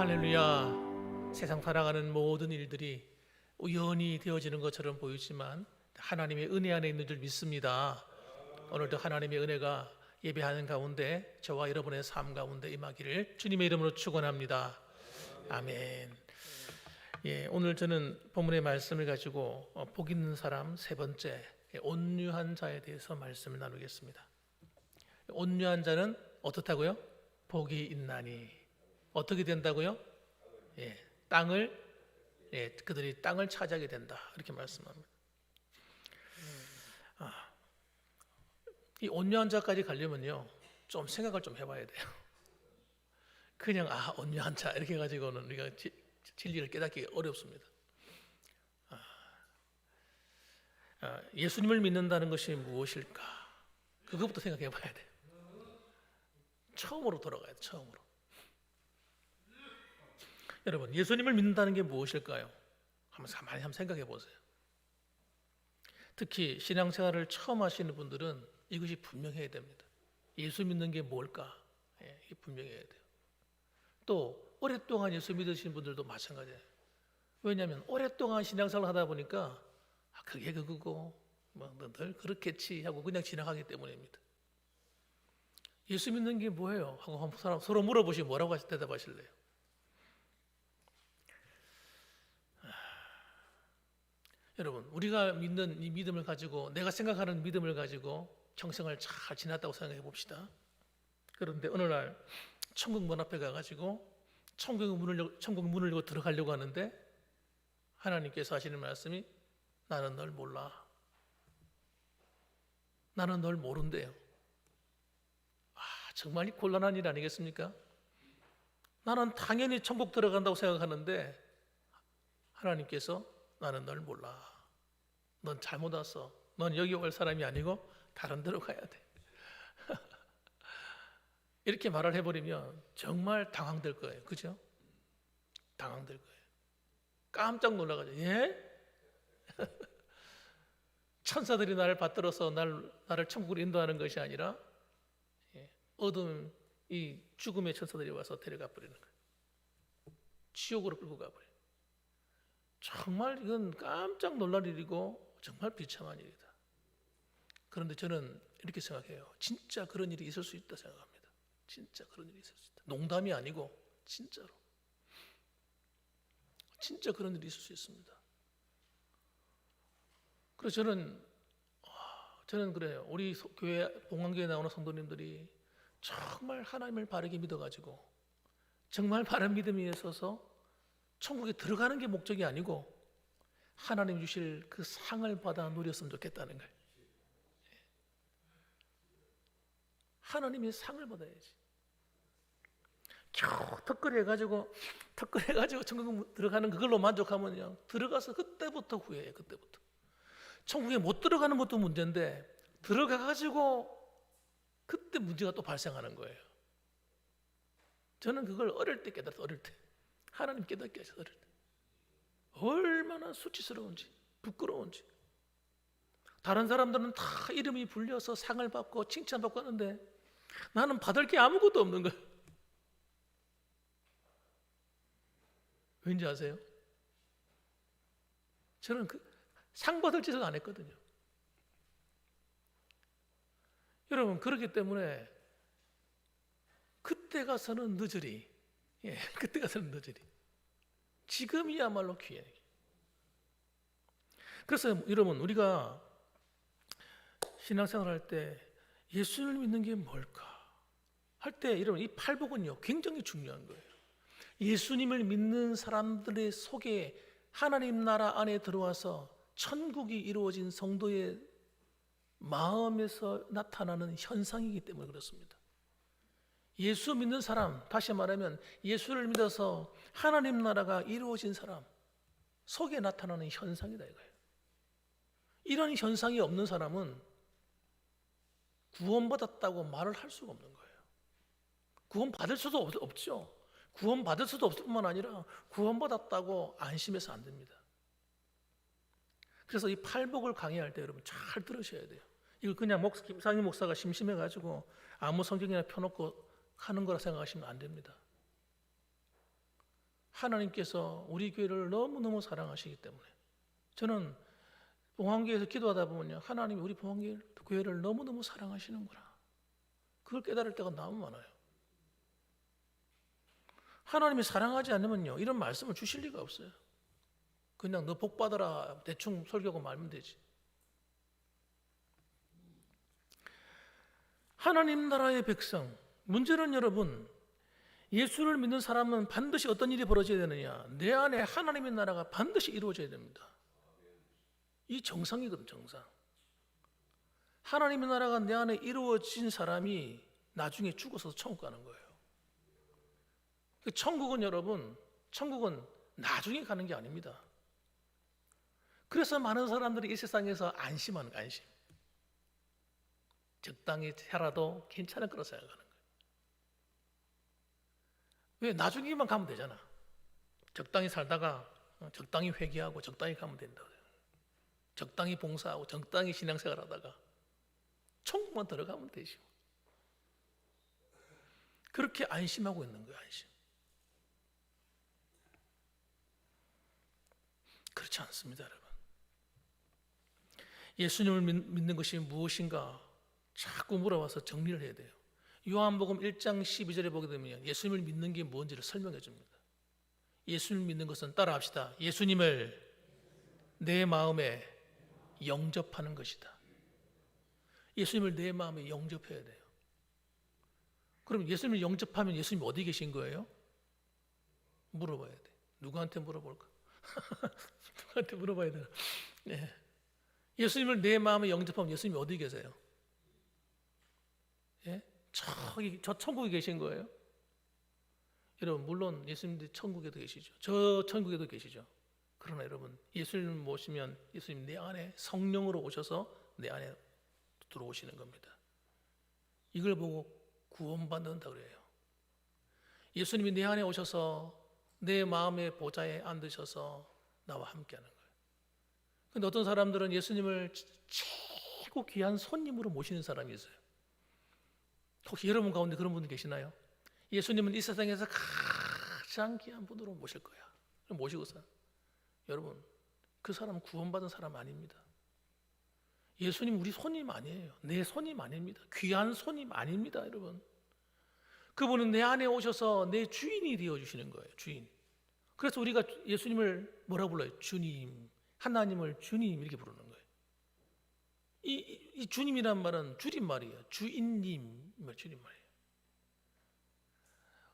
할렐루야. 세상 살아가는 모든 일들이 우연히 되어지는 것처럼 보이지만 하나님의 은혜 안에 있는 줄 믿습니다. 오늘도 하나님의 은혜가 예배하는 가운데 저와 여러분의 삶 가운데 임하기를 주님의 이름으로 축원합니다. 아멘. 오늘 저는 본문의 말씀을 가지고 복 있는 사람 세 번째, 온유한 자에 대해서 말씀을 나누겠습니다. 온유한 자는 어떻다고요? 복이 있나니. 어떻게 된다고요? 그들이 땅을 차지하게 된다. 이렇게 말씀합니다. 이 온유한 자까지 가려면요, 좀 생각을 좀 해봐야 돼요. 그냥 온유한 자 이렇게 가지고는 우리가 진리를 깨닫기 어렵습니다. 예수님을 믿는다는 것이 무엇일까? 그것부터 생각해봐야 돼요. 처음으로 돌아가야 돼요. 처음으로. 여러분, 예수님을 믿는다는 게 무엇일까요? 한번 생각해 보세요. 특히 신앙생활을 처음 하시는 분들은 이것이 분명해야 됩니다. 예수 믿는 게 뭘까? 이게 분명해야 돼요. 또 오랫동안 예수 믿으신 분들도 마찬가지예요. 왜냐하면 오랫동안 신앙생활을 하다 보니까 그게 그거고 늘 그렇겠지 하고 그냥 지나가기 때문입니다. 예수 믿는 게 뭐예요? 하고 서로 물어보시면 뭐라고 대답하실래요? 여러분, 우리가 믿는 이 믿음을 가지고, 내가 생각하는 믿음을 가지고 평생을 잘 지났다고 생각해 봅시다. 그런데 어느 날 천국 문 앞에 가가지고 천국 문을 열고 들어가려고 하는데 하나님께서 하시는 말씀이 나는 널 몰라. 나는 널 모른대요. 정말 곤란한 일 아니겠습니까? 나는 당연히 천국 들어간다고 생각하는데 하나님께서 나는 널 몰라. 넌 잘못 왔어. 넌 여기 올 사람이 아니고 다른 데로 가야 돼. 이렇게 말을 해버리면 정말 당황될 거예요. 그죠? 당황될 거예요. 깜짝 놀라가지고 천사들이 나를 받들어서 나를 천국으로 인도하는 것이 아니라 어둠, 이 죽음의 천사들이 와서 데려가 버리는 거예요. 지옥으로 끌고 가버려요. 정말 이건 깜짝 놀랄 일이고 정말 비참한 일이다. 그런데 저는 이렇게 생각해요. 진짜 그런 일이 있을 수 있다 생각합니다. 진짜 그런 일이 있을 수 있다. 농담이 아니고 진짜로. 진짜 그런 일이 있을 수 있습니다. 그래서 저는 그래요. 우리 교회 봉안교회 나오는 성도님들이 정말 하나님을 바르게 믿어가지고 정말 바른 믿음에 있어서 천국에 들어가는 게 목적이 아니고 하나님 주실 그 상을 받아 누렸으면 좋겠다는 거예요. 하나님의 상을 받아야지. 겨우 턱걸이 해가지고 천국 들어가는 그걸로 만족하면요, 들어가서 그때부터 후회해요. 그때부터. 천국에 못 들어가는 것도 문제인데 들어가가지고 그때 문제가 또 발생하는 거예요. 저는 그걸 어릴 때 깨달았어요. 어릴 때. 하나님 깨닫게 하셔서 어릴 때. 얼마나 수치스러운지, 부끄러운지. 다른 사람들은 다 이름이 불려서 상을 받고 칭찬받고 하는데 나는 받을 게 아무것도 없는 거예요. 왠지 아세요? 저는 상 받을 짓을 안 했거든요. 여러분, 그렇기 때문에 그때 가서는 늦으리. 그때 가서는 늦으리. 지금이야말로 기회. 그래서 여러분, 우리가 신앙생활 할 때 예수를 믿는 게 뭘까? 할 때 여러분, 이 팔복은요 굉장히 중요한 거예요. 예수님을 믿는 사람들의 속에 하나님 나라 안에 들어와서 천국이 이루어진 성도의 마음에서 나타나는 현상이기 때문에 그렇습니다. 예수 믿는 사람, 다시 말하면 예수를 믿어서 하나님 나라가 이루어진 사람 속에 나타나는 현상이다 이거예요. 이런 현상이 없는 사람은 구원받았다고 말을 할 수가 없는 거예요. 구원받을 수도 없죠. 구원받을 수도 없을 뿐만 아니라 구원받았다고 안심해서 안 됩니다. 그래서 이 팔복을 강의할 때 여러분 잘 들으셔야 돼요. 이거 그냥 김상희 목사가 심심해가지고 아무 성경이나 펴놓고 하는 거라 생각하시면 안 됩니다. 하나님께서 우리 교회를 너무너무 사랑하시기 때문에 저는 봉황교회에서 기도하다 보면요, 하나님이 우리 봉황교회를 너무너무 사랑하시는구나, 그걸 깨달을 때가 너무 많아요. 하나님이 사랑하지 않으면요, 이런 말씀을 주실 리가 없어요. 그냥 너 복 받아라 대충 설교하고 말면 되지. 하나님 나라의 백성, 문제는 여러분, 예수를 믿는 사람은 반드시 어떤 일이 벌어져야 되느냐, 내 안에 하나님의 나라가 반드시 이루어져야 됩니다. 이 정상이거든, 정상. 하나님의 나라가 내 안에 이루어진 사람이 나중에 죽어서 천국 가는 거예요. 천국은 여러분, 천국은 나중에 가는 게 아닙니다. 그래서 많은 사람들이 이 세상에서 안심하는 거예요, 안심. 적당히 살아도 괜찮을 거라 생각하는 거예요. 왜? 나중에만 가면 되잖아. 적당히 살다가 적당히 회개하고 적당히 가면 된다고. 적당히 봉사하고 적당히 신앙생활 하다가 천국만 들어가면 되죠. 그렇게 안심하고 있는 거예요, 안심. 그렇지 않습니다, 여러분. 예수님을 믿는 것이 무엇인가 자꾸 물어봐서 정리를 해야 돼요. 요한복음 1장 12절에 보게 되면 예수님을 믿는 게 뭔지를 설명해 줍니다. 예수님을 믿는 것은, 따라합시다, 예수님을 내 마음에 영접하는 것이다. 예수님을 내 마음에 영접해야 돼요. 그럼 예수님을 영접하면 예수님이 어디 계신 거예요? 물어봐야 돼. 누구한테 물어볼까? 누구한테 물어봐야 되나? 네. 예수님을 내 마음에 영접하면 예수님이 어디 계세요? 예? 저 천국에 계신 거예요? 여러분, 물론 예수님도 천국에도 계시죠. 저 천국에도 계시죠. 그러나 여러분, 예수님을 모시면 예수님 내 안에 성령으로 오셔서 내 안에 들어오시는 겁니다. 이걸 보고 구원받는다 그래요. 예수님이 내 안에 오셔서 내 마음의 보좌에 앉으셔서 나와 함께하는 거예요. 근데 어떤 사람들은 예수님을 최고 귀한 손님으로 모시는 사람이 있어요. 혹시 여러분 가운데 그런 분들 계시나요? 예수님은 이 세상에서 가장 귀한 분으로 모실 거야. 모시고서 여러분, 그 사람은 구원받은 사람 아닙니다. 예수님 우리 손님 아니에요. 내 손님 아닙니다. 귀한 손님 아닙니다, 여러분. 그분은 내 안에 오셔서 내 주인이 되어주시는 거예요, 주인. 그래서 우리가 예수님을 뭐라고 불러요? 주님, 하나님을 주님 이렇게 부르는 거예요. 이 주님이란 말은 줄임말이에요. 주인님, 줄임말이에요.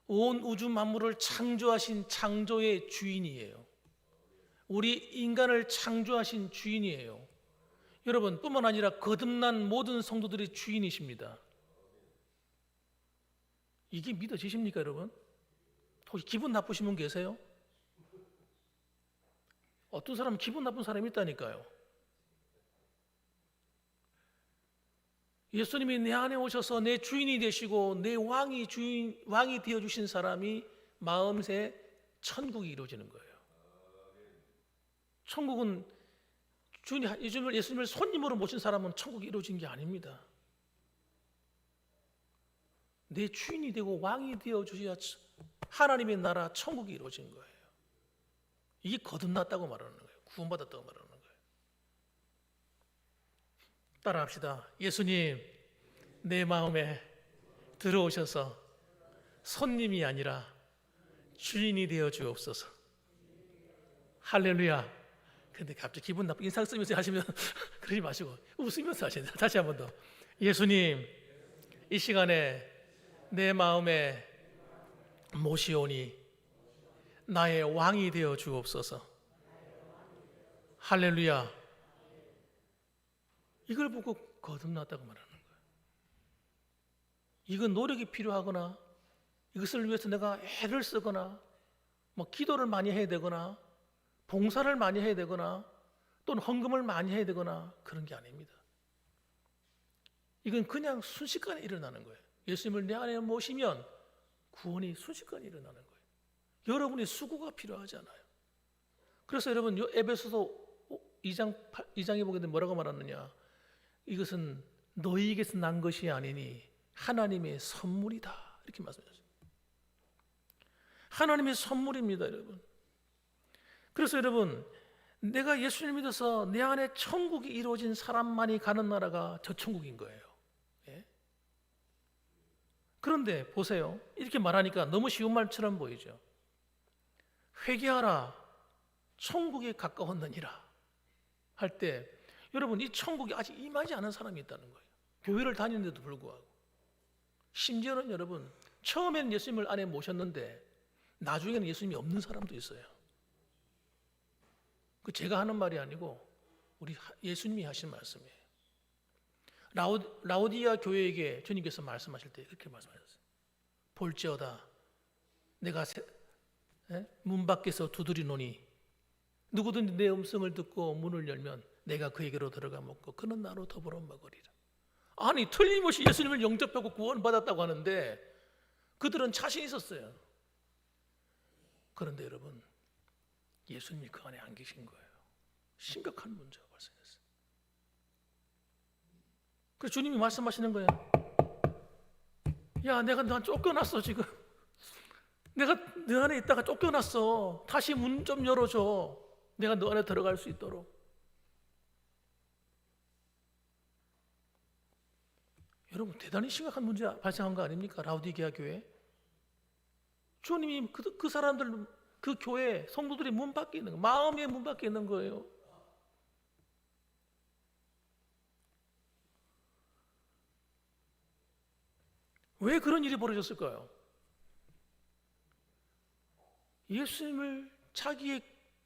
온 우주 만물을 창조하신 창조의 주인이에요. 우리 인간을 창조하신 주인이에요. 여러분, 뿐만 아니라 거듭난 모든 성도들의 주인이십니다. 이게 믿어지십니까, 여러분? 혹시 기분 나쁘신 분 계세요? 어떤 사람은 기분 나쁜 사람이 있다니까요. 예수님이 내 안에 오셔서 내 주인이 되시고 내 왕이 되어주신 사람이 마음새 천국이 이루어지는 거예요. 천국은 예수님을 손님으로 모신 사람은 천국이 이루어진 게 아닙니다. 내 주인이 되고 왕이 되어주셔야 하나님의 나라 천국이 이루어진 거예요. 이게 거듭났다고 말하는 거예요. 구원받았다고 말하는 거예요. 따라합시다. 예수님, 내 마음에 들어오셔서 손님이 아니라 주인이 되어 주옵소서. 할렐루야. 근데 갑자기 기분 나쁘게 인상 쓰면서 하시면 그러지 마시고 웃으면서 하셔야 돼요. 다시 한 번 더. 예수님, 이 시간에 내 마음에 모시오니 나의 왕이 되어 주옵소서. 할렐루야. 이걸 보고 거듭났다고 말하는 거예요. 이건 노력이 필요하거나 이것을 위해서 내가 애를 쓰거나 뭐 기도를 많이 해야 되거나 봉사를 많이 해야 되거나 또는 헌금을 많이 해야 되거나 그런 게 아닙니다. 이건 그냥 순식간에 일어나는 거예요. 예수님을 내 안에 모시면 구원이 순식간에 일어나는 거예요. 여러분의 수고가 필요하지 않아요. 그래서 여러분 에베소서 2장에 보게 되면 뭐라고 말하느냐, 이것은 너희에게서 난 것이 아니니 하나님의 선물이다 이렇게 말씀하셨어요. 하나님의 선물입니다, 여러분. 그래서 여러분, 내가 예수님을 믿어서 내 안에 천국이 이루어진 사람만이 가는 나라가 저 천국인 거예요. 예? 그런데 보세요. 이렇게 말하니까 너무 쉬운 말처럼 보이죠. 회개하라, 천국에 가까웠느니라 할 때, 여러분, 이 천국이 아직 임하지 않은 사람이 있다는 거예요. 교회를 다니는데도 불구하고. 심지어는 여러분, 처음에는 예수님을 안에 모셨는데 나중에는 예수님이 없는 사람도 있어요. 그 제가 하는 말이 아니고 우리 예수님이 하신 말씀이에요. 라오디아 교회에게 주님께서 말씀하실 때 이렇게 말씀하셨어요. 볼지어다 내가 문 밖에서 두드리노니 누구든지 내 음성을 듣고 문을 열면 내가 그에게로 들어가 먹고 그는 나로 더불어 먹으리라. 아니, 틀림없이 예수님을 영접하고 구원받았다고 하는데 그들은 자신 있었어요. 그런데 여러분, 예수님이 그 안에 안 계신 거예요. 심각한 문제가 발생했어요. 그래서 주님이 말씀하시는 거예요. 야, 내가 너 쫓겨났어 지금. 내가 너 안에 있다가 쫓겨났어. 다시 문 좀 열어줘. 내가 너 안에 들어갈 수 있도록. 여러분, 대단히 심각한 문제 발생한 거 아닙니까? 라오디게아 교회. 주님이 그 사람들, 그 교회 성도들이 문 밖에 있는 거예요. 마음의 문 밖에 있는 거예요. 왜 그런 일이 벌어졌을까요? 예수님을 자기의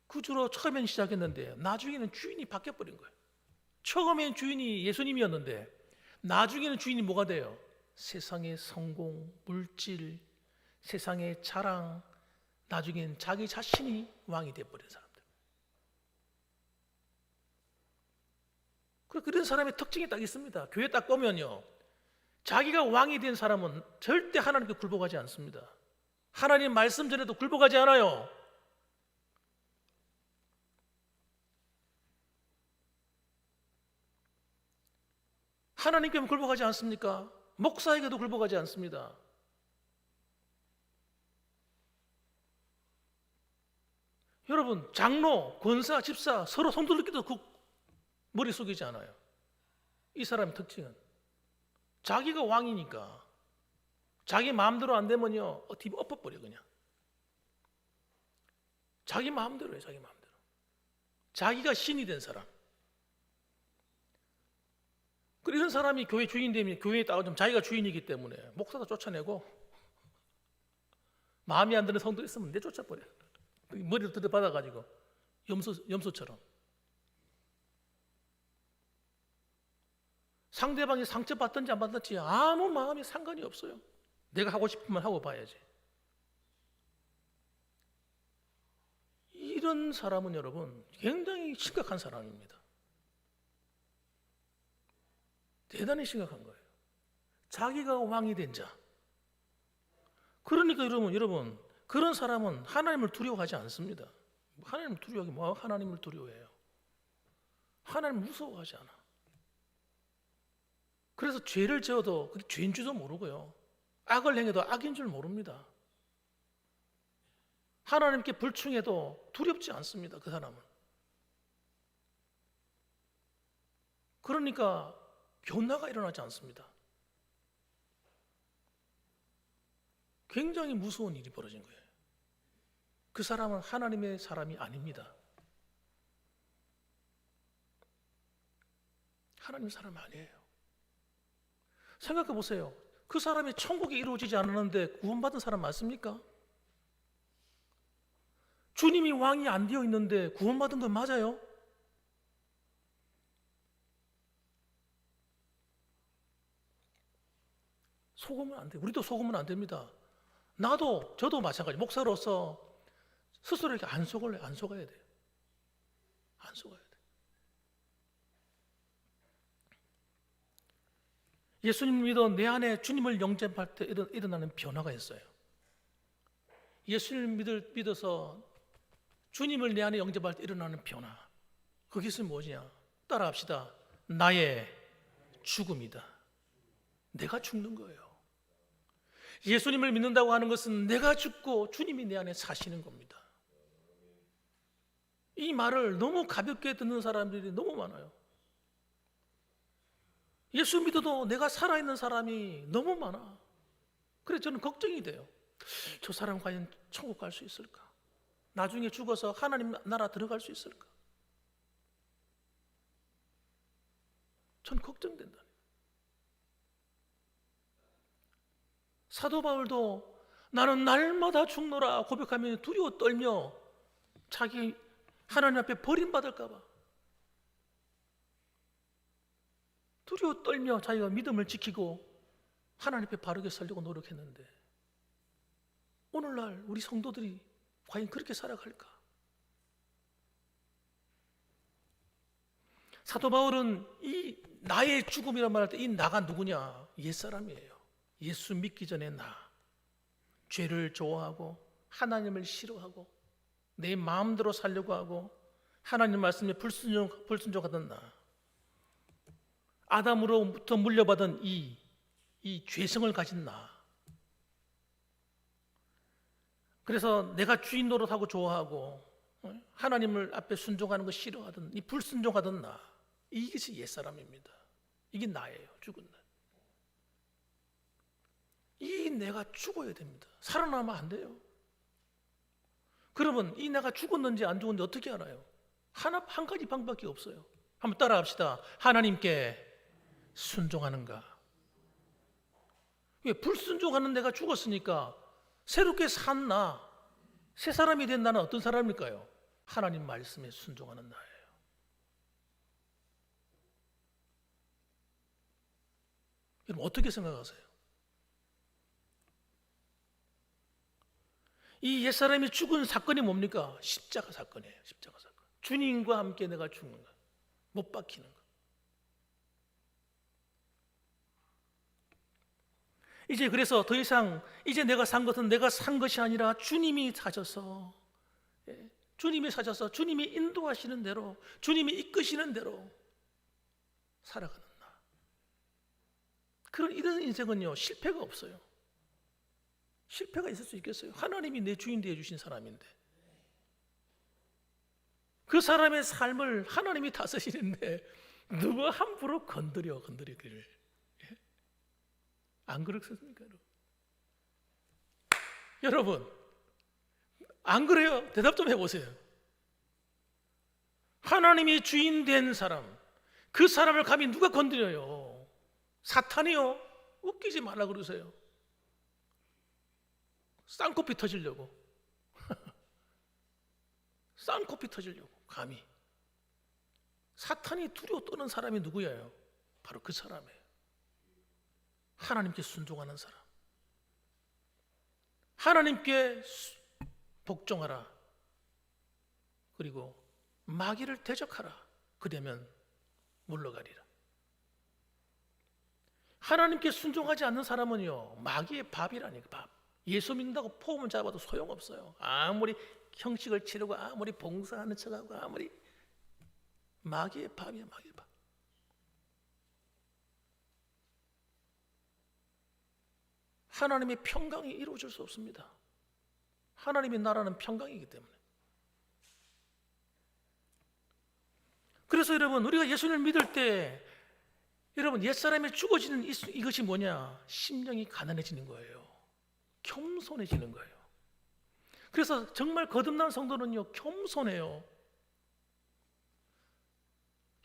구주로 처음엔 시작했는데 나중에는 주인이 바뀌어버린 거예요. 처음엔 주인이 예수님이었는데 나중에는 주인이 뭐가 돼요? 세상의 성공, 물질, 세상의 자랑, 나중엔 자기 자신이 왕이 되어버린 사람들. 그런 사람의 특징이 딱 있습니다. 교회 딱 보면요, 자기가 왕이 된 사람은 절대 하나님께 굴복하지 않습니다. 하나님 말씀 전에도 굴복하지 않아요. 하나님께 굴복하지 않습니까? 목사에게도 굴복하지 않습니다. 여러분, 장로, 권사, 집사 서로 손들기도 머리 숙이지 않아요. 이 사람의 특징은 자기가 왕이니까 자기 마음대로 안 되면요 뒤집어 엎어버려. 그냥 자기 마음대로 해요. 자기 마음대로. 자기가 신이 된 사람. 이런 사람이 교회 주인 되면 교회에 따라좀 자기가 주인이기 때문에 목사도 쫓아내고 마음에 안 드는 성도 있으면 내쫓아버려. 머리를 들여받아가지고 염소처럼. 상대방이 상처받든지 안 받든지 아무 마음에 상관이 없어요. 내가 하고 싶으면 하고 봐야지. 이런 사람은 여러분 굉장히 심각한 사람입니다. 대단히 심각한 거예요. 자기가 왕이 된 자. 그러니까 여러분 그런 사람은 하나님을 두려워하지 않습니다. 하나님을 두려워하기 뭐하고 하나님을 두려워해요. 하나님을 무서워하지 않아. 그래서 죄를 지어도 그게 죄인 줄도 모르고요. 악을 행해도 악인 줄 모릅니다. 하나님께 불충해도 두렵지 않습니다. 그 사람은. 그러니까 변화가 일어나지 않습니다. 굉장히 무서운 일이 벌어진 거예요. 그 사람은 하나님의 사람이 아닙니다. 하나님의 사람 아니에요. 생각해 보세요. 그 사람이 천국이 이루어지지 않았는데 구원받은 사람 맞습니까? 주님이 왕이 안 되어 있는데 구원받은 건 맞아요? 속으면 안 돼요. 우리도 속으면 안 됩니다. 저도 마찬가지. 목사로서 스스로 이렇게 안 속아야 돼요. 안 속아야 돼요. 예수님 믿어 내 안에 주님을 영접할 때 일어나는 변화가 있어요. 예수님 믿어서 주님을 내 안에 영접할 때 일어나는 변화. 그것은 뭐냐? 따라합시다. 나의 죽음이다. 내가 죽는 거예요. 예수님을 믿는다고 하는 것은 내가 죽고 주님이 내 안에 사시는 겁니다. 이 말을 너무 가볍게 듣는 사람들이 너무 많아요. 예수 믿어도 내가 살아있는 사람이 너무 많아. 그래서 저는 걱정이 돼요. 저 사람 과연 천국 갈 수 있을까? 나중에 죽어서 하나님 나라 들어갈 수 있을까? 전 걱정된다. 사도 바울도 나는 날마다 죽노라 고백하며 두려워 떨며 자기 하나님 앞에 버림받을까 봐 두려워 떨며 자기가 믿음을 지키고 하나님 앞에 바르게 살려고 노력했는데 오늘날 우리 성도들이 과연 그렇게 살아갈까? 사도 바울은 이 나의 죽음이란 말할 때 이 나가 누구냐? 옛사람이에요. 예수 믿기 전에 나, 죄를 좋아하고 하나님을 싫어하고 내 마음대로 살려고 하고 하나님 말씀에 불순종하던 나, 아담으로부터 물려받은 이 죄성을 가진 나, 그래서 내가 주인 노릇하고 좋아하고 하나님을 앞에 순종하는 거 싫어하던 이 불순종하던 나, 이것이 옛사람입니다. 이게 나예요. 죽은 나. 이 내가 죽어야 됩니다. 살아나면 안 돼요. 그러면 이 내가 죽었는지 안 죽었는지 어떻게 알아요? 한 가지 방법밖에 없어요. 한번 따라합시다. 하나님께 순종하는가? 왜? 불순종하는 내가 죽었으니까 새롭게 산 나, 새 사람이 된 나는 어떤 사람일까요? 하나님 말씀에 순종하는 나예요. 여러분 어떻게 생각하세요? 이 옛사람이 죽은 사건이 뭡니까? 십자가 사건이에요. 십자가 사건. 주님과 함께 내가 죽는 거, 못 박히는 거. 이제 그래서 더 이상 이제 내가 산 것은 내가 산 것이 아니라 주님이 사셔서, 주님이 사셔서 주님이 인도하시는 대로, 주님이 이끄시는 대로 살아가는 나. 이런 인생은요 실패가 없어요. 실패가 있을 수 있겠어요? 하나님이 내 주인 되어 주신 사람인데 그 사람의 삶을 하나님이 다스리는데 누가 함부로 건드리기를, 안 그렇습니까? 여러분 안 그래요? 대답 좀 해보세요. 하나님이 주인 된 사람, 그 사람을 감히 누가 건드려요? 사탄이요? 웃기지 말라 그러세요. 쌍코피 터지려고 쌍코피 터지려고 감히. 사탄이 두려워 떠는 사람이 누구예요? 바로 그 사람이에요. 하나님께 순종하는 사람, 하나님께 복종하라, 그리고 마귀를 대적하라. 그러면 물러가리라. 하나님께 순종하지 않는 사람은요 마귀의 밥이라니까. 밥. 예수 믿는다고 포음을 잡아도 소용없어요. 아무리 형식을 치르고 아무리 봉사하는 척하고 아무리, 마귀의 밥이야. 마귀의 밥. 하나님의 평강이 이루어질 수 없습니다. 하나님의 나라는 평강이기 때문에. 그래서 여러분 우리가 예수님을 믿을 때 여러분 옛사람이 죽어지는 이것이 뭐냐? 심령이 가난해지는 거예요. 겸손해지는 거예요. 그래서 정말 거듭난 성도는요 겸손해요.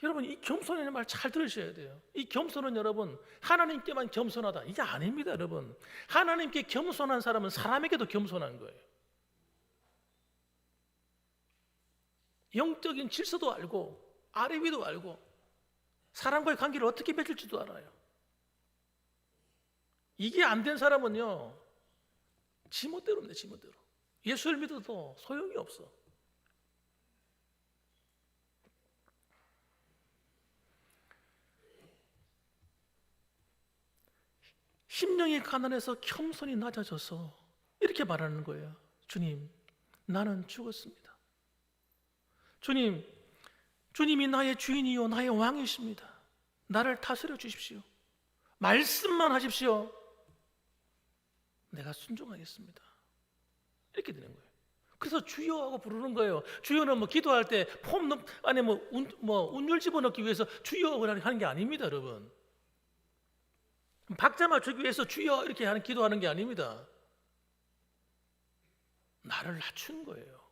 여러분 이 겸손이라는 말 잘 들으셔야 돼요. 이 겸손은 여러분 하나님께만 겸손하다, 이게 아닙니다. 여러분 하나님께 겸손한 사람은 사람에게도 겸손한 거예요. 영적인 질서도 알고 아래 위도 알고 사람과의 관계를 어떻게 맺을지도 알아요. 이게 안 된 사람은요 지멋대로입니다. 지멋대로. 예수를 믿어도 소용이 없어. 심령이 가난해서 겸손이 낮아져서 이렇게 말하는 거예요. 주님, 나는 죽었습니다. 주님이 나의 주인이요 나의 왕이십니다. 나를 다스려 주십시오. 말씀만 하십시오. 내가 순종하겠습니다. 이렇게 되는 거예요. 그래서 주여 하고 부르는 거예요. 주여는 뭐 기도할 때 폼 안에 운율 집어넣기 위해서 주여 하는 게 아닙니다, 여러분. 박자 맞추기 위해서 주여 이렇게 하는 기도하는 게 아닙니다. 나를 낮춘 거예요.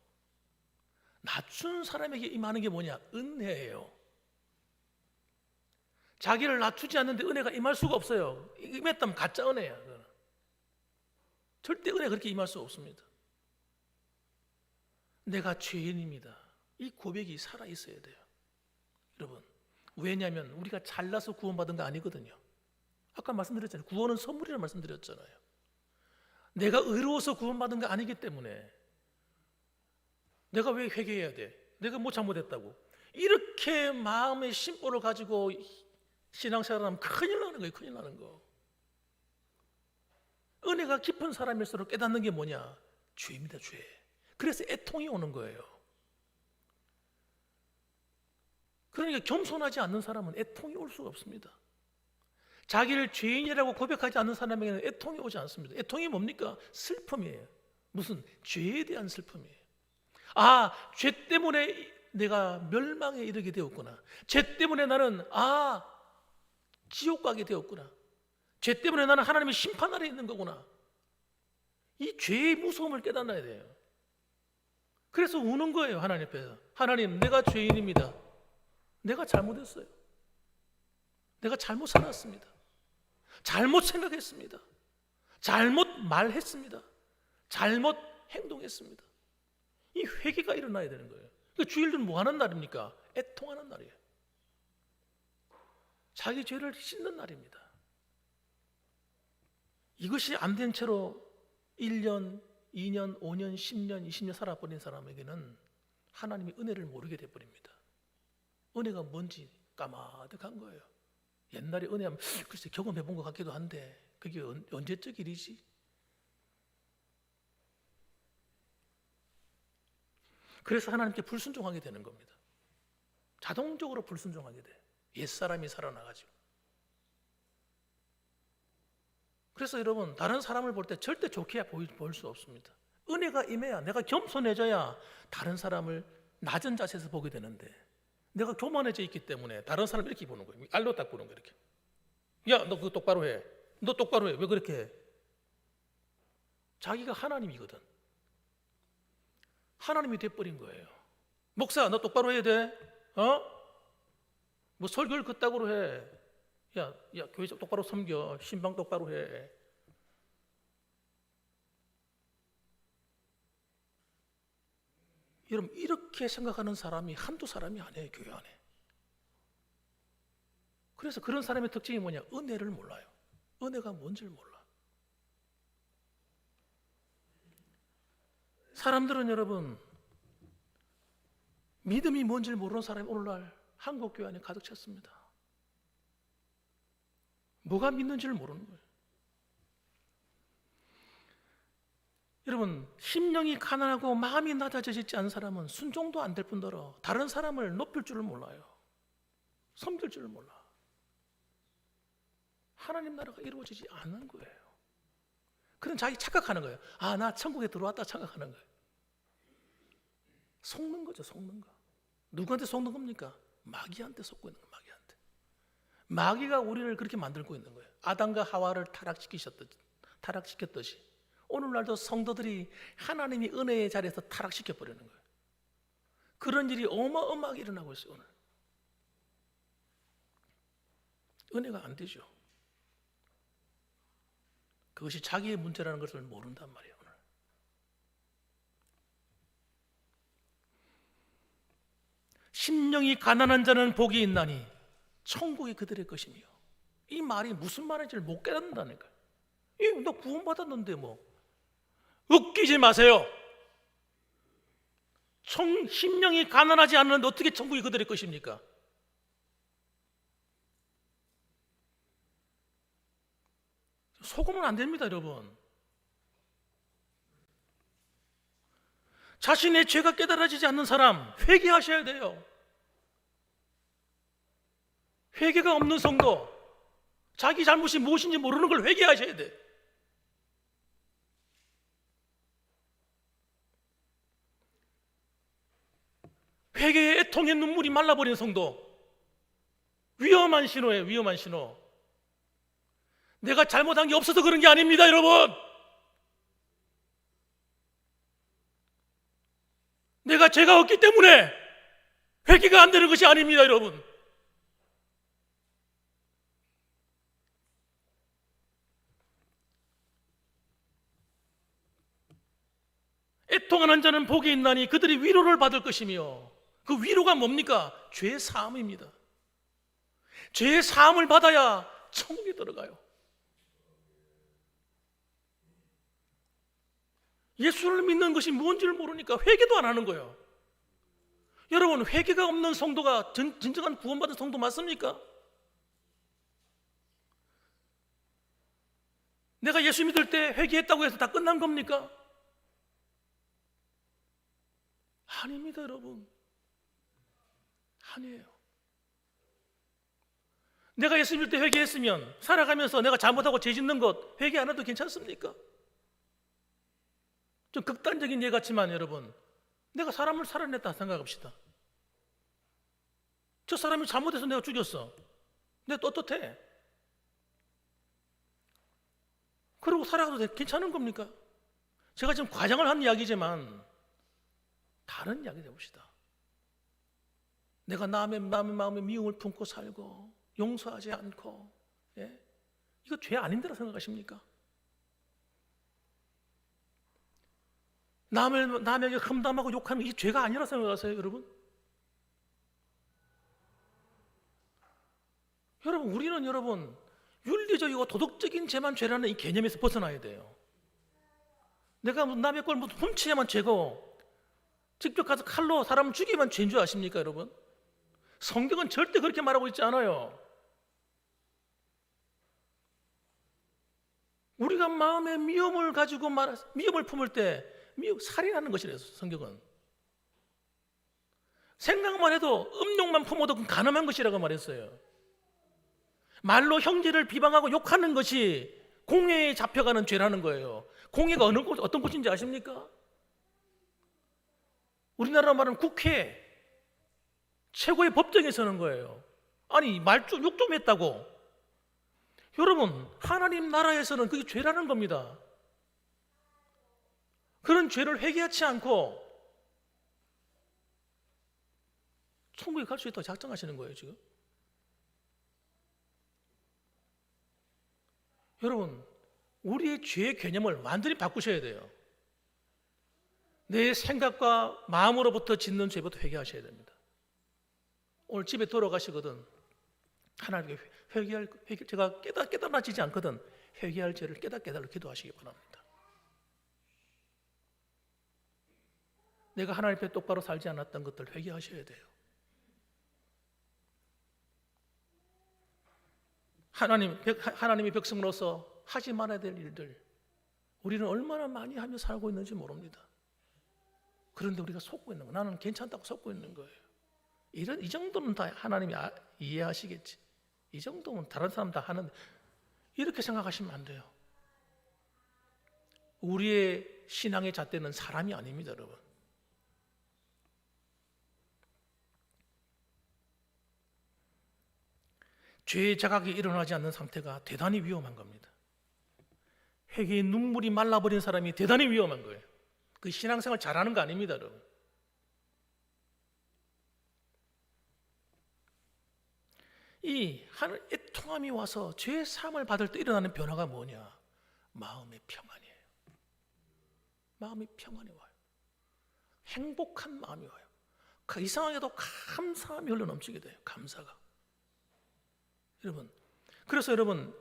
낮춘 사람에게 임하는 게 뭐냐? 은혜예요. 자기를 낮추지 않는데 은혜가 임할 수가 없어요. 임했다면 가짜 은혜야. 그거는. 절대 은혜 그렇게 임할 수 없습니다. 내가 죄인입니다. 이 고백이 살아있어야 돼요. 여러분, 왜냐하면 우리가 잘나서 구원받은 거 아니거든요. 아까 말씀드렸잖아요. 구원은 선물이라고 말씀드렸잖아요. 내가 의로워서 구원받은 거 아니기 때문에 내가 왜 회개해야 돼? 내가 뭐 잘못했다고? 이렇게 마음의 심보를 가지고 신앙생활하면 큰일 나는 거예요. 큰일 나는 거. 은혜가 깊은 사람일수록 깨닫는 게 뭐냐? 죄입니다. 죄. 그래서 애통이 오는 거예요. 그러니까 겸손하지 않는 사람은 애통이 올 수가 없습니다. 자기를 죄인이라고 고백하지 않는 사람에게는 애통이 오지 않습니다. 애통이 뭡니까? 슬픔이에요. 무슨 죄에 대한 슬픔이에요. 아, 죄 때문에 내가 멸망에 이르게 되었구나. 죄 때문에 나는 지옥 가게 되었구나. 죄 때문에 나는 하나님의 심판 아래 있는 거구나. 이 죄의 무서움을 깨닫아야 돼요. 그래서 우는 거예요. 하나님 앞에서. 하나님, 내가 죄인입니다. 내가 잘못했어요. 내가 잘못 살았습니다. 잘못 생각했습니다. 잘못 말했습니다. 잘못 행동했습니다. 이 회개가 일어나야 되는 거예요. 그러니까 주일은 뭐 하는 날입니까? 애통하는 날이에요. 자기 죄를 씻는 날입니다. 이것이 안 된 채로 1년, 2년, 5년, 10년, 20년 살아버린 사람에게는 하나님의 은혜를 모르게 돼버립니다. 은혜가 뭔지 까마득한 거예요. 옛날에 은혜하면 글쎄 경험해본 것 같기도 한데 그게 언제적 일이지? 그래서 하나님께 불순종하게 되는 겁니다. 자동적으로 불순종하게 돼. 옛사람이 살아나가지고. 그래서 여러분, 다른 사람을 볼 때 절대 좋게 볼 수 없습니다. 은혜가 임해야, 내가 겸손해져야 다른 사람을 낮은 자세에서 보게 되는데, 내가 교만해져 있기 때문에 다른 사람을 이렇게 보는 거예요. 알로 딱 보는 거예요. 이렇게. 야, 너 그거 똑바로 해. 너 똑바로 해. 왜 그렇게 해? 자기가 하나님이거든. 하나님이 돼버린 거예요. 목사, 너 똑바로 해야 돼. 뭐 설교를 그따구로 해. 야, 교회 똑바로 섬겨. 신방 똑바로 해. 여러분, 이렇게 생각하는 사람이 한두 사람이 아니에요. 교회 안에. 그래서 그런 사람의 특징이 뭐냐? 은혜를 몰라요. 은혜가 뭔지를 몰라. 사람들은 여러분, 믿음이 뭔지를 모르는 사람이 오늘날 한국 교회 안에 가득 찼습니다. 뭐가 믿는지를 모르는 거예요. 여러분, 심령이 가난하고 마음이 낮아지지 않은 사람은 순종도 안 될 뿐더러 다른 사람을 높일 줄을 몰라요. 섬길 줄을 몰라. 하나님 나라가 이루어지지 않는 거예요. 그런 자기 착각하는 거예요. 나 천국에 들어왔다 착각하는 거예요. 속는 거죠, 속는 거. 누구한테 속는 겁니까? 마귀한테 속고 있는 거예요, 마귀한테. 마귀가 우리를 그렇게 만들고 있는 거예요. 아담과 하와를 타락시켰듯이 오늘날도 성도들이 하나님이 은혜의 자리에서 타락시켜버리는 거예요. 그런 일이 어마어마하게 일어나고 있어요, 오늘. 은혜가 안 되죠. 그것이 자기의 문제라는 것을 모른단 말이에요, 오늘. 심령이 가난한 자는 복이 있나니 천국이 그들의 것이며. 이 말이 무슨 말인지를 못 깨닫는다니까요. 너 구원받았는데 뭐. 웃기지 마세요. 심령이 가난하지 않는데 어떻게 천국이 그들의 것입니까? 속으면 안 됩니다, 여러분. 자신의 죄가 깨달아지지 않는 사람 회개하셔야 돼요. 회개가 없는 성도, 자기 잘못이 무엇인지 모르는 걸 회개하셔야 돼. 회개의 애통의 눈물이 말라버린 성도, 위험한 신호예요. 위험한 신호. 내가 잘못한 게 없어서 그런 게 아닙니다, 여러분. 내가 죄가 없기 때문에 회개가 안 되는 것이 아닙니다, 여러분. 애통하는 자는 복이 있나니 그들이 위로를 받을 것이며, 그 위로가 뭡니까? 죄 사함입니다. 죄 사함을 받아야 천국에 들어가요. 예수를 믿는 것이 뭔지를 모르니까 회개도 안 하는 거예요. 여러분, 회개가 없는 성도가 진정한 구원받은 성도 맞습니까? 내가 예수 믿을 때 회개했다고 해서 다 끝난 겁니까? 아닙니다, 여러분. 아니에요. 내가 예수 믿을 때 회개했으면 살아가면서 내가 잘못하고 죄 짓는 것 회개 안 해도 괜찮습니까? 좀 극단적인 예 같지만 여러분, 내가 사람을 살아냈다 생각합시다. 저 사람이 잘못해서 내가 죽였어. 내가 떳떳해. 그러고 살아가도 괜찮은 겁니까? 제가 지금 과장을 한 이야기지만 다른 이야기 해봅시다. 내가 남의 마음에 미움을 품고 살고 용서하지 않고, 예? 이거 죄 아닌데라 생각하십니까? 남에게 험담하고 욕하는 게 죄가 아니라 생각하세요, 여러분? 여러분, 우리는 윤리적이고 도덕적인 죄만 죄라는 이 개념에서 벗어나야 돼요. 내가 남의 걸 훔치야만 죄고 직접 가서 칼로 사람을 죽이면 죄인 줄 아십니까, 여러분? 성경은 절대 그렇게 말하고 있지 않아요. 우리가 마음에 미움을 가지고 미움을 품을 때 살인하는 것이래요, 성경은. 생각만 해도 음욕만 품어도 가늠한 것이라고 말했어요. 말로 형제를 비방하고 욕하는 것이 공회에 잡혀가는 죄라는 거예요. 공회가 어떤 곳인지 아십니까? 우리나라 말은 국회, 최고의 법정에 서는 거예요. 아니, 욕 좀 했다고. 여러분, 하나님 나라에서는 그게 죄라는 겁니다. 그런 죄를 회개하지 않고 천국에 갈 수 있다고 작정하시는 거예요, 지금. 여러분, 우리의 죄의 개념을 완전히 바꾸셔야 돼요. 내 생각과 마음으로부터 짓는 죄부터 회개하셔야 됩니다. 오늘 집에 돌아가시거든 하나님께 제가 깨달아지지 않거든 회개할 죄를 깨달아 기도하시기 바랍니다. 내가 하나님 앞에 똑바로 살지 않았던 것들 회개하셔야 돼요. 하나님의 백성으로서 하지 말아야 될 일들 우리는 얼마나 많이 하며 살고 있는지 모릅니다. 그런데 우리가 속고 있는 거, 나는 괜찮다고 속고 있는 거예요. 이 정도는 다 하나님이 이해하시겠지. 이 정도면 다른 사람 다 하는데 이렇게 생각하시면 안 돼요. 우리의 신앙의 잣대는 사람이 아닙니다, 여러분. 죄의 자각이 일어나지 않는 상태가 대단히 위험한 겁니다. 회개의 눈물이 말라버린 사람이 대단히 위험한 거예요. 그 신앙생활 잘하는 거 아닙니다, 여러분. 이 애통함이 와서 죄의 사함을 받을 때 일어나는 변화가 뭐냐? 마음의 평안이에요. 마음의 평안이 와요. 행복한 마음이 와요. 이상하게도 감사함이 흘러넘치게 돼요. 감사가. 여러분, 그래서 여러분,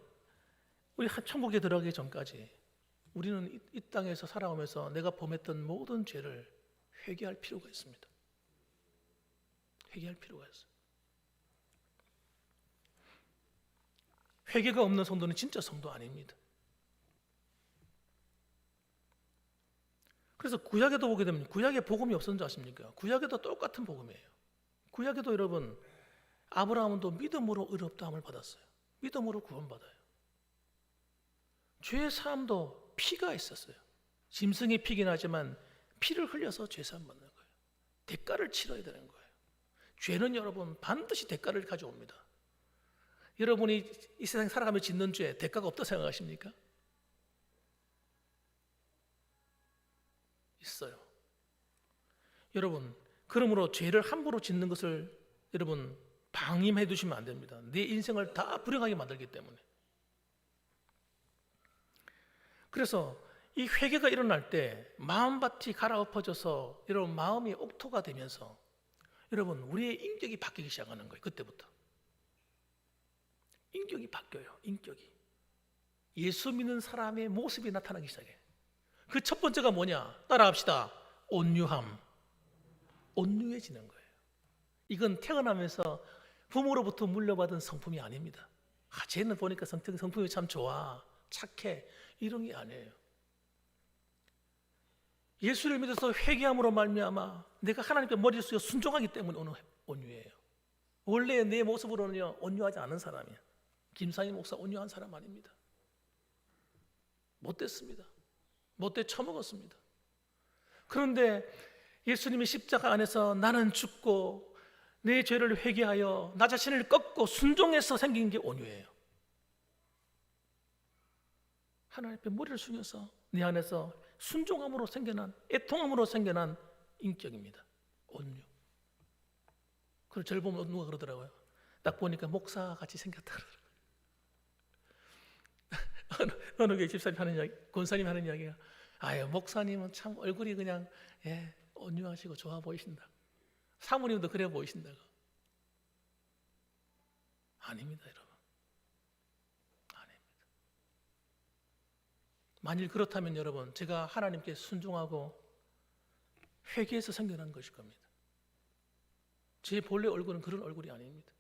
우리 천국에 들어가기 전까지 우리는 이 땅에서 살아오면서 내가 범했던 모든 죄를 회개할 필요가 있습니다. 회개할 필요가 있어요. 회개가 없는 성도는 진짜 성도 아닙니다. 그래서 구약에도 보게 되면 구약에 복음이 없었는지 아십니까? 구약에도 똑같은 복음이에요. 구약에도 여러분 아브라함도 믿음으로 의롭다함을 받았어요. 믿음으로 구원받아요. 죄 사함도 피가 있었어요. 짐승의 피긴 하지만 피를 흘려서 죄 사함 받는 거예요. 대가를 치러야 되는 거예요. 죄는 여러분 반드시 대가를 가져옵니다. 여러분이 이 세상 살아가며 짓는 죄 대가가 없다고 생각하십니까? 있어요. 여러분, 그러므로 죄를 함부로 짓는 것을 여러분 방임해 두시면 안 됩니다. 내 인생을 다 불행하게 만들기 때문에. 그래서 이 회개가 일어날 때 마음밭이 갈아엎어져서 여러분 마음이 옥토가 되면서 여러분 우리의 인격이 바뀌기 시작하는 거예요. 그때부터 인격이 바뀌어요. 인격이 예수 믿는 사람의 모습이 나타나기 시작해요. 그 첫 번째가 뭐냐? 따라합시다. 온유함. 온유해지는 거예요. 이건 태어나면서 부모로부터 물려받은 성품이 아닙니다. 쟤는 보니까 성품이 참 좋아, 착해, 이런 게 아니에요. 예수를 믿어서 회개함으로 말미암아 내가 하나님께 머리를 숙여 순종하기 때문에 온유해요. 원래 내 모습으로는요 온유하지 않은 사람이야. 김상희 목사 온유한 사람 아닙니다. 못됐습니다. 못돼 처먹었습니다. 그런데 예수님이 십자가 안에서 나는 죽고 내 죄를 회개하여 나 자신을 꺾고 순종해서 생긴 게 온유예요. 하나님 앞에 머리를 숙여서 내 안에서 순종함으로 생겨난, 애통함으로 생겨난 인격입니다. 온유. 그걸 저를 보면 누가 그러더라고요. 딱 보니까 목사같이 생겼다 그러더라고요. 어느 교회 집사님 하는 이야기, 권사님 하는 이야기가 아유 목사님은 참 얼굴이 그냥 온유하시고 좋아 보이신다. 사모님도 그래 보이신다고. 아닙니다 여러분. 아닙니다. 만일 그렇다면 여러분 제가 하나님께 순종하고 회개해서 생겨난 것일 겁니다. 제 본래 얼굴은 그런 얼굴이 아닙니다.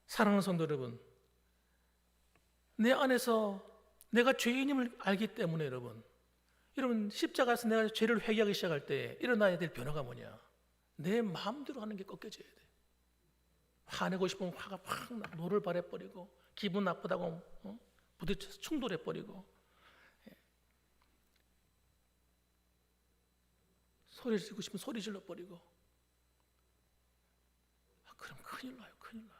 사랑하는 성도 여러분, 내 안에서 내가 죄인임을 알기 때문에 여러분 십자가에서 내가 죄를 회개하기 시작할 때 일어나야 될 변화가 뭐냐? 내 마음대로 하는 게 꺾여져야 돼. 화내고 싶으면 화가 확 노를 발해버리고 기분 나쁘다고 부딪혀서 충돌해버리고 소리 지르고 싶으면 소리 질러버리고 그럼 큰일 나요. 큰일 나요.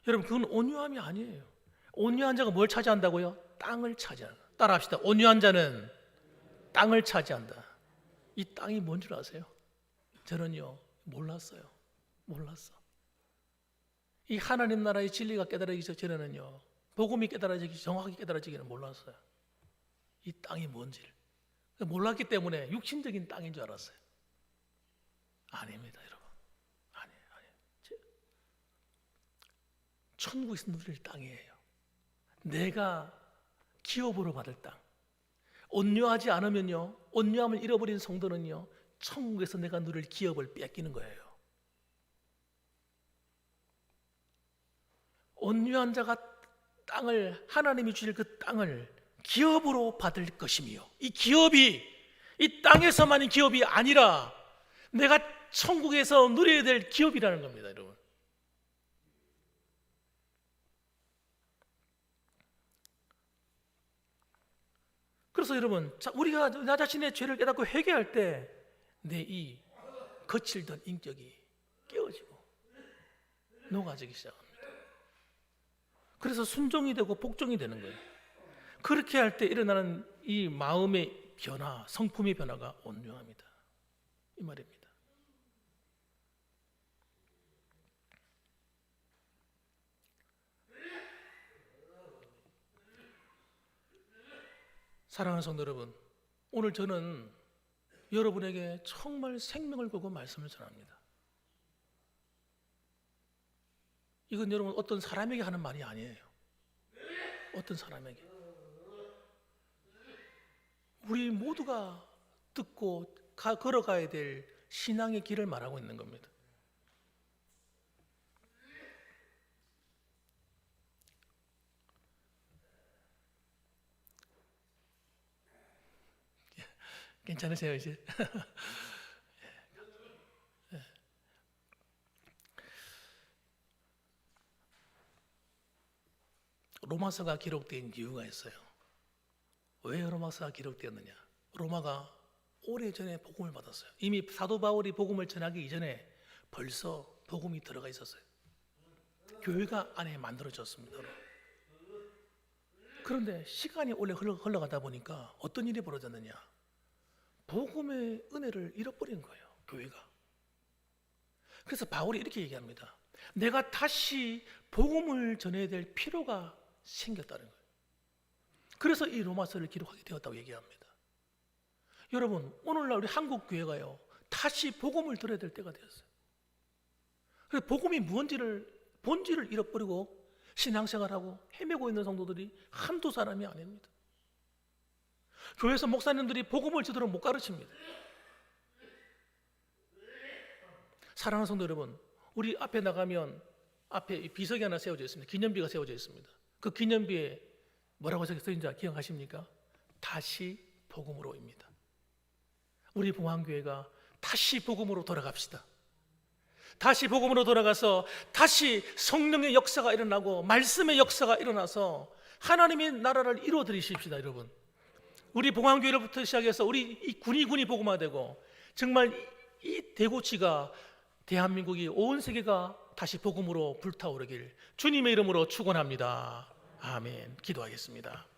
여러분 그건 온유함이 아니에요. 온유한 자가 뭘 차지한다고요? 땅을 차지한다. 따라합시다. 온유한 자는 땅을 차지한다. 이 땅이 뭔 줄 아세요? 저는요 몰랐어요. 몰랐어. 이 하나님 나라의 진리가 깨달아지기 전에는요 복음이 정확하게 깨달아지기는 몰랐어요. 이 땅이 뭔지를 몰랐기 때문에 육신적인 땅인 줄 알았어요. 아닙니다 여러분. 아니에요. 천국에서 누릴 땅이에요. 내가 기업으로 받을 땅. 온유하지 않으면요 온유함을 잃어버린 성도는요 천국에서 내가 누릴 기업을 뺏기는 거예요. 온유한 자가 땅을 하나님이 주실 그 땅을 기업으로 받을 것이며 이 기업이 이 땅에서만의 기업이 아니라 내가 천국에서 누려야 될 기업이라는 겁니다 여러분. 그래서 여러분 우리가 나 자신의 죄를 깨닫고 회개할 때 내 이 거칠던 인격이 깨어지고 녹아지기 시작합니다. 그래서 순종이 되고 복종이 되는 거예요. 그렇게 할 때 일어나는 이 마음의 변화, 성품의 변화가 온유합니다. 이 말입니다. 사랑하는 성도 여러분, 오늘 저는 여러분에게 정말 생명을 걸고 말씀을 전합니다. 이건 여러분 어떤 사람에게 하는 말이 아니에요. 어떤 사람에게. 우리 모두가 듣고 걸어가야 될 신앙의 길을 말하고 있는 겁니다. 괜찮으세요 이제? 로마서가 기록된 이유가 있어요. 왜 로마서가 기록되었느냐? 로마가 오래전에 복음을 받았어요. 이미 사도 바울이 복음을 전하기 이전에 벌써 복음이 들어가 있었어요. 교회가 안에 만들어졌습니다. 그런데 시간이 오래 흘러가다 보니까 어떤 일이 벌어졌느냐? 복음의 은혜를 잃어버린 거예요, 교회가. 그래서 바울이 이렇게 얘기합니다. 내가 다시 복음을 전해야 될 필요가 생겼다는 거예요. 그래서 이 로마서를 기록하게 되었다고 얘기합니다. 여러분, 오늘날 우리 한국 교회가요, 다시 복음을 들어야 될 때가 되었어요. 그래서 복음이 본질을 잃어버리고 신앙생활하고 헤매고 있는 성도들이 한두 사람이 아닙니다. 교회에서 목사님들이 복음을 제대로 못 가르칩니다. 사랑하는 성도 여러분, 우리 앞에 나가면 앞에 비석이 하나 세워져 있습니다. 기념비가 세워져 있습니다. 그 기념비에 뭐라고 써 있는지 기억하십니까? 다시 복음으로입니다. 우리 봉황교회가 다시 복음으로 돌아갑시다. 다시 복음으로 돌아가서 다시 성령의 역사가 일어나고 말씀의 역사가 일어나서 하나님의 나라를 이루어드리십시다, 여러분. 우리 봉황교회로부터 시작해서 우리 이 군이 복음화되고 정말 이 대고치가 대한민국이 온 세계가 다시 복음으로 불타오르길 주님의 이름으로 축원합니다. 아멘. 기도하겠습니다.